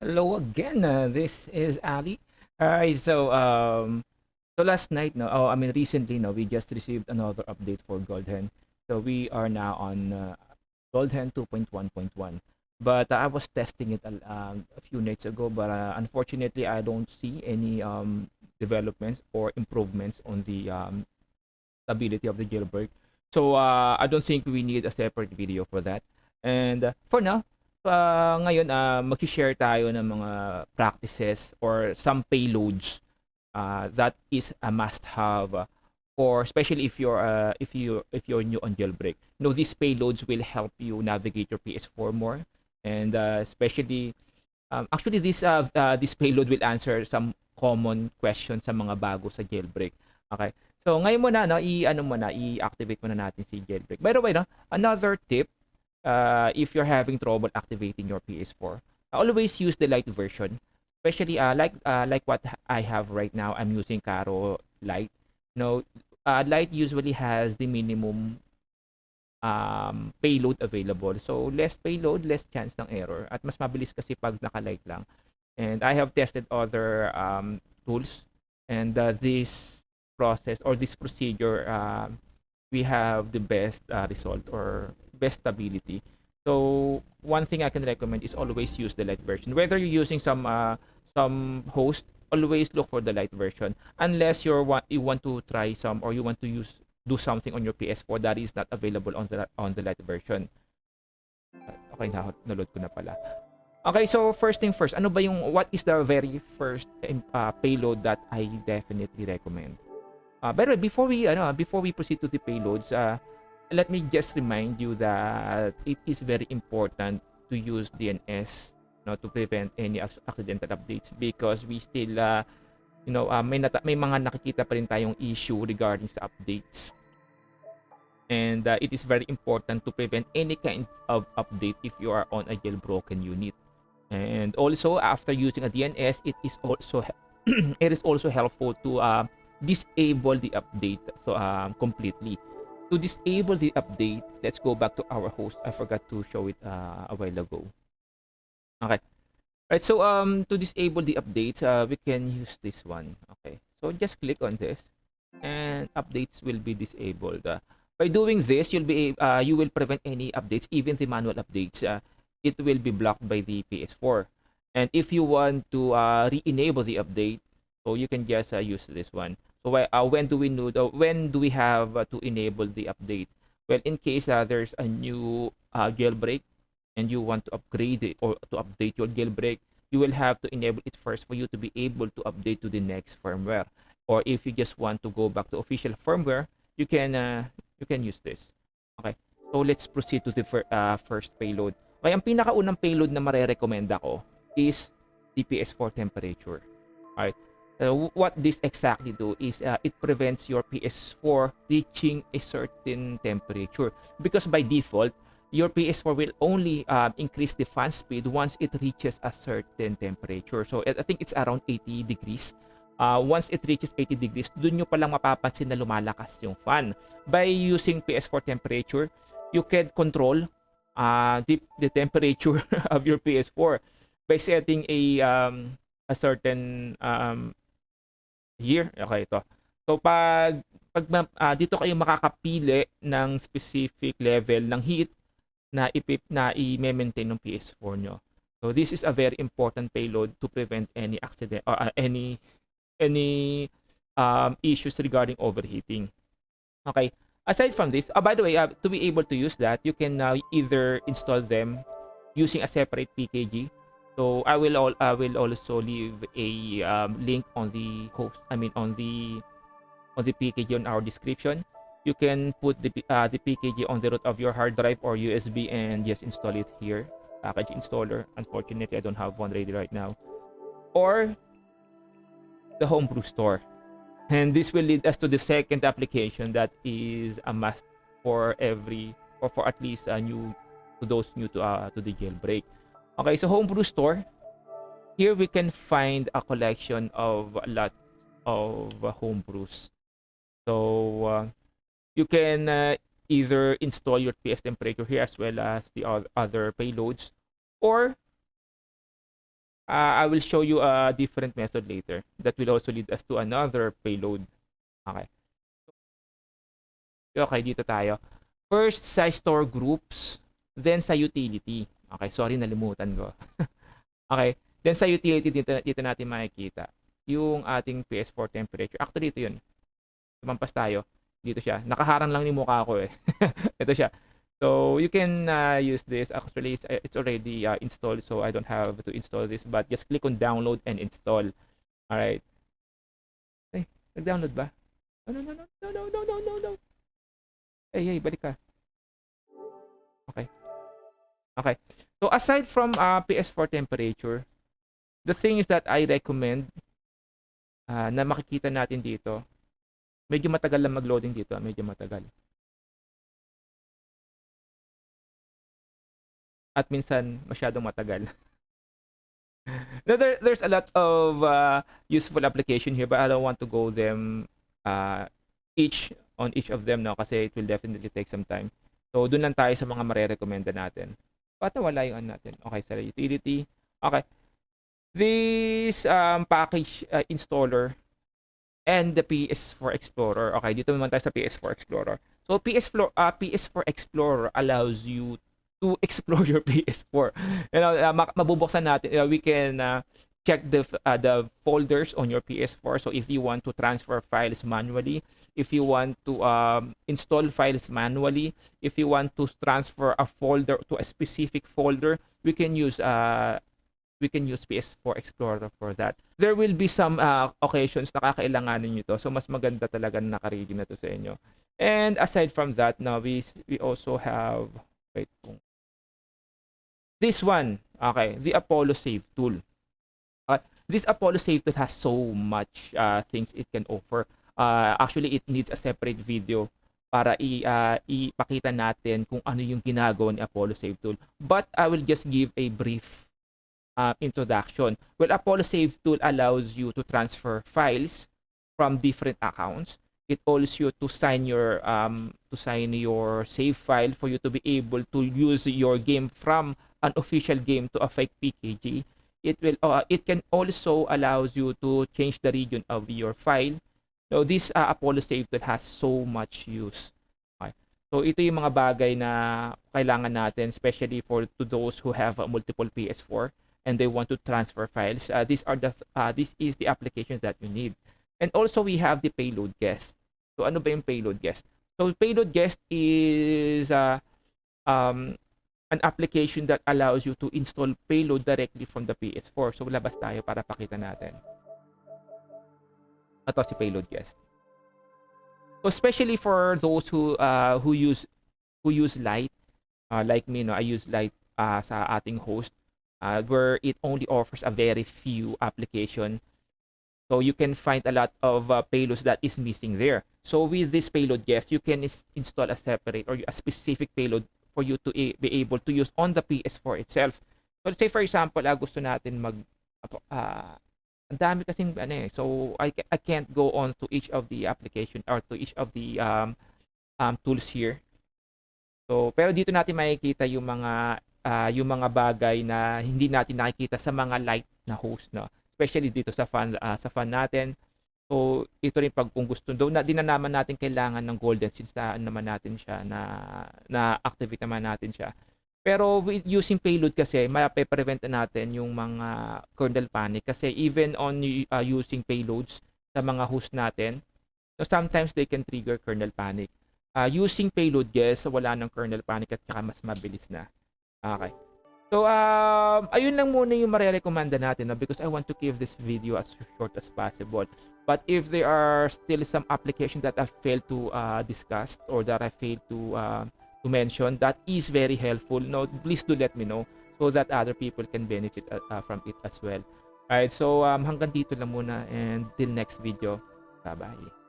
Hello again. This is Ali. So last night, no, oh, I mean recently, no, we just received another update for Goldhen. So we are now on Goldhen 2.1.1. But I was testing it a few nights ago, but unfortunately, I don't see any developments or improvements on the stability of the jailbreak. So I don't think we need a separate video for that. And for now, ngayon mag-share tayo ng mga practices or some payloads that is a must-have for especially if you're new on jailbreak. You know, these payloads will help you navigate your PS4 more, and especially actually this payload will answer some common questions sa mga bago sa jailbreak. Okay. So ngayon muna no, i-activate muna natin si jailbreak. By the way, no, another tip if you're having trouble activating your PS4, always use the light version. Especially like what I have right now, I'm using Caro Light. No, Light usually has the minimum payload available. So less payload, less chance ng error. At mas mabilis kasi pag naka-light lang. And I have tested other tools, and this process or this procedure we have the best result or best stability. So one thing I can recommend is always use the light version. Whether you're using some host, always look for the light version. Unless you want to try some or you want to do something on your PS4 that is not available on the light version. Okay, na-load ko na pala. Okay, so first thing first, what is the very first payload that I definitely recommend? By the way, before we proceed to the payloads, let me just remind you that it is very important to use DNS, to prevent any accidental updates, because we still may mga nakikita pa rin tayong issue regarding sa updates. And it is very important to prevent any kind of update if you are on a jailbroken unit. And also, after using a DNS, it is also helpful to disable the update completely. To disable the update, let's go back to our host. I forgot to show it a while ago. Okay. Right, so to disable the updates, we can use this one. Okay. So just click on this and updates will be disabled. By doing this, you will prevent any updates, even the manual updates. It will be blocked by the PS4. And if you want to re-enable the update, so you can just use this one. So when do we have to enable the update? Well, in case there's a new jailbreak and you want to upgrade it or to update your jailbreak, you will have to enable it first for you to be able to update to the next firmware. Or if you just want to go back to official firmware, you can use this. Okay. So let's proceed to the first payload. Okay, ang pinakaunang payload na marerekomenda ko is Dps4 Temperature. Alright. What this exactly do is it prevents your PS4 reaching a certain temperature, because by default your PS4 will only increase the fan speed once it reaches a certain temperature. So I think it's around 80 degrees. Once it reaches 80 degrees, dun nyo palang mapapansin na lumalakas yung fan. By using PS4 Temperature, you can control the temperature of your PS4 by setting a certain year. Okay, ito. So pag dito kayo makakapili ng specific level ng heat na i-maintain ng PS4 nyo. So this is a very important payload to prevent any accident or any issues regarding overheating. Okay. Aside from this, by the way, to be able to use that, you can either install them using a separate PKG. So I will also leave a link on the host. I mean on the PKG on our description. You can put the PKG on the root of your hard drive or USB and just install it here. Package installer. Unfortunately, I don't have one ready right now. Or the Homebrew Store. And this will lead us to the second application that is a must for for at least those new to the jailbreak. Okay, so Homebrew Store. Here we can find a collection of a lot of homebrews. So you can either install your PS Temperature here as well as the other payloads, or I will show you a different method later that will also lead us to another payload. Okay. Okay, dito tayo. First sa store groups, then sa utility. Okay, sorry nalimutan ko. Okay, then sa utility dito natin makikita yung ating PS4 temperature. Actually ito 'yun. Tumampas tayo. Dito siya. Nakaharang lang yung mukha ko eh. Ito siya. So you can use this. Actually it's already installed, so I don't have to install this, but just click on download and install. All right. Ay, nag-download ba? No, no, no, no, no, no, no, no, no. Hey, balik ka. Okay. Okay. So aside from PS4 temperature, the thing is that I recommend na makikita natin dito. Medyo matagal lang mag-loading dito, medyo matagal. At minsan masyadong matagal. Now, there's a lot of useful application here, but I don't want to go them each of them no kasi it will definitely take some time. So doon lang tayo sa mga marerekomenda natin. Bata wala yung ano natin. Okay, sa utility. Okay. This package installer and the Ps4 Explorer. Okay, dito naman tayo sa Ps4 Explorer. So Ps4 Explorer allows you to explore your PS4. You know, mabubuksan natin. We can check the folders on your PS4. So if you want to transfer files manually, if you want to install files manually, if you want to transfer a folder to a specific folder, we can use Ps4 Explorer for that. There will be some occasions na kakailanganin nyo to. So mas maganda talaga na naka-ready na to sa inyo. And aside from that, now we also have this one. Okay, the Apollo Save tool. This Apollo Save tool has so much things it can offer. Actually, it needs a separate video para ipakita natin kung ano yung ginagawa ni Apollo Save tool. But I will just give a brief introduction. Well, Apollo Save tool allows you to transfer files from different accounts. It allows you to sign your save file for you to be able to use your game from an official game to a fake PKG. It can also allows you to change the region of your file. So this Apollo Save tool has so much use. Okay. So ito yung mga bagay na kailangan natin, especially to those who have multiple PS4 and they want to transfer files. This is the application that you need. And also we have the Payload Guest. So ano ba yung Payload Guest? So Payload Guest is an application that allows you to install payload directly from the PS4. So labas tayo para pakita natin. Ito si Payload Guest. So especially for those who use Lite, like me, no, I use Lite sa ating host, where it only offers a very few application. So you can find a lot of payloads that is missing there. So with this Payload Guest, you can install a separate or a specific payload for you to be able to use on the PS4 itself. So let's say for example, gusto natin ang dami kasing so I can't go on to each of the application or to each of the tools here. So pero dito natin makikita yung mga bagay na hindi natin nakikita sa mga light na host, no. Especially dito sa fan natin. So ito rin pag kung gusto daw din na naman natin kailangan ng golden since naman natin siya na activate naman natin siya. Pero with using payload kasi mape-prevent natin yung mga kernel panic kasi even on using payloads sa mga host natin, so sometimes they can trigger kernel panic. Using Payload Guest, wala ng kernel panic at saka mas mabilis na. Okay. So, ayun lang muna yung marerekomenda natin, no? Because I want to keep this video as short as possible. But if there are still some applications that I failed to discuss or that I failed to mention, that is very helpful. No, please do let me know so that other people can benefit from it as well. Alright, so hanggang dito lang muna and till next video. Bye-bye.